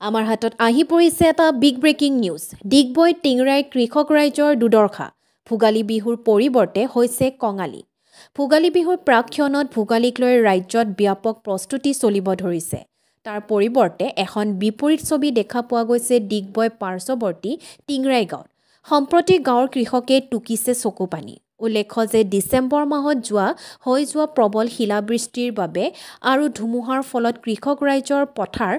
আমাৰ হাতত আহি পৰিছে এটা big breaking news. Digboi Tingrai কৃষক ৰাইজৰ দুদৰ্শা। ভোগালী বিহুৰ পৰিৱৰ্তে হৈছে কঙালী। ভোগালী বিহুৰ প্ৰাকক্ষণত ভোগালীক লৈ ৰাজ্যত ব্যাপক প্ৰস্তুতি চলিব ধৰিছে। তাৰ পৰিৱৰ্তে এখন বিপৰীত ছবি দেখা পোৱা গৈছে ডিগবৈ পাৰ্শ্বৱৰ্তী টিংৰাই গাঁৱত। সম্প্ৰতি গাঁৱৰ কৃষকে টুকিছে চকু পানী। উল্লেখ্য যে ডিচেম্বৰ মাহত হৈ যোৱা প্ৰবল শিলাবৃষ্টিৰ বাবে আৰু ধুমুহাৰ ফলত কৃষক ৰাইজৰ পথাৰ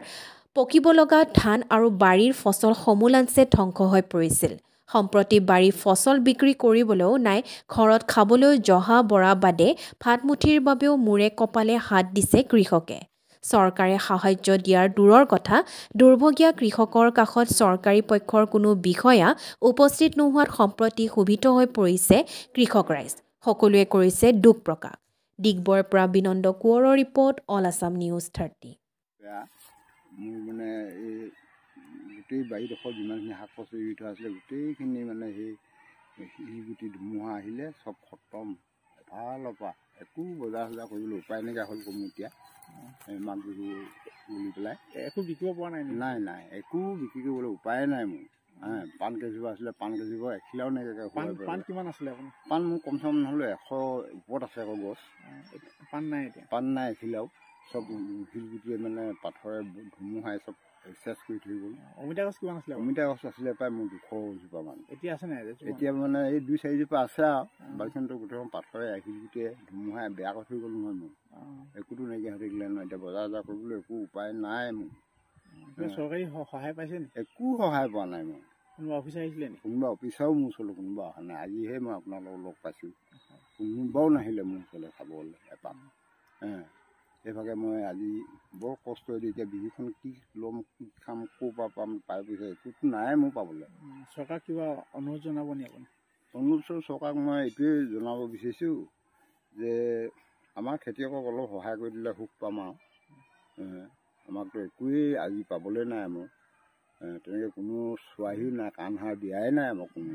পকিব লগা ধান আৰু বাৰীৰ ফচল সমূলাংশে ধ্বংস হৈ পৰিছিল। সম্প্ৰতি বাৰীৰ ফচল বিক্ৰী কৰিবলৈও নাই, ঘৰত খাবলৈ জহা বৰা বাদে ভাতমুঠিৰ বাবেও মূৰে কপালে হাত দিছে কৃষকে। চৰকাৰে সাহায্য দিয়াৰ দূৰৰ কথা, দুৰ্ভগীয়া কৃষকৰ কাষত চৰকাৰী পক্ষৰ কোনো বিষয়া উপস্থিত নোহোৱাত সম্প্ৰতি ক্ষোভিত হৈ পৰিছে কৃষক ৰাইজ। সকলোৱে কৰিছে দুখ প্ৰকাশ। ডিগবৈৰ পৰা বিনন্দ কোঁৱৰৰ ৰিপৰ্ট, অল আছাম নিউজ 30। মোৰ মানে এই গোটেই বাৰীডোখৰ যিমানখিনি শাক পাচলি ৰুই থোৱা আছিলে গোটেইখিনি মানে সেই শিলগুটি ধুমুহা আহিলে চব খতম। এফালৰ পৰা একো বজাৰ চজাৰ কৰিবলৈ উপায় নাইকিয়া হ'ল। কমি এতিয়া মাঘ বিহু বুলি পেলাই একো বিকিব পৰা নাই। নাই একো বিক্ৰী কৰিবলৈ উপায় নাই মোৰ। পাণ কেজিব আছিলে, পাণ কেজিব এখিলাও নাইকিয়াকৈ। পাণ কিমান আছিলে আপোনাৰ? পাণ মোৰ কমচে কম নহ'লেও 100 ওপৰত আছে আকৌ গছ। পাণ নাই এতিয়া? পাণ নাই এখিলাও। চব শিলগুটিয়ে মানে পাথৰে ধুমুহাই চব চেচ কৰি থৈ গ'ল। অমিতা গছ কিমান আছিলে? অমিতা গছ আছিলে প্ৰায় মোৰ 200 জোপা মান। এতিয়া আছে নাই? এতিয়া মানে এই 2-4 জোপা আছে আৰু বাকীখনতো গোটেইখন পাথৰে শিলগুটিয়ে ধুমুহাই বেয়া কৰি থৈ গ'ল নহয় মোৰ। একোতো নাইকিয়া হৈ থাকিলে নহয়। এতিয়া বজাৰ চজাৰ কৰিবলৈ একো উপায় নাই মোৰ। চৰকাৰী সহায় পাইছে নেকি? একো সহায় পোৱা নাই মই। কোনোবা অফিচাৰ আহিছিলে নেকি? কোনোবা অফিচাৰো মোৰ ওচৰলৈ কোনোবা অহা নাই। আজিহে মই আপোনালোকক লগ পাইছোঁ। কোনোবাও নাহিলে মোৰ ওচৰলৈ চাবলৈ এপাক। সেইভাগে মই আজি বৰ কষ্ট হৈ এতিয়া বিহুখন কি ল'ম, কি খাম, ক'ৰ পৰা পাম, পাই পইচা একোতো নাই মোৰ পাবলৈ। চৰকাৰক কিবা অনুৰোধ জনাব নি আপুনি? অনুৰোধ চৰকাৰক মই এইটোৱে জনাব বিচাৰিছোঁ যে আমাৰ খেতিয়কক অলপ সহায় কৰি দিলে সুখ পাম আৰু। আমাকতো একোৱেই আজি পাবলৈ নাই। মোৰ তেনেকৈ কোনো চোৱাহিও নাই, কাণ সাৰ দিয়াই নাই আমাক কোনো।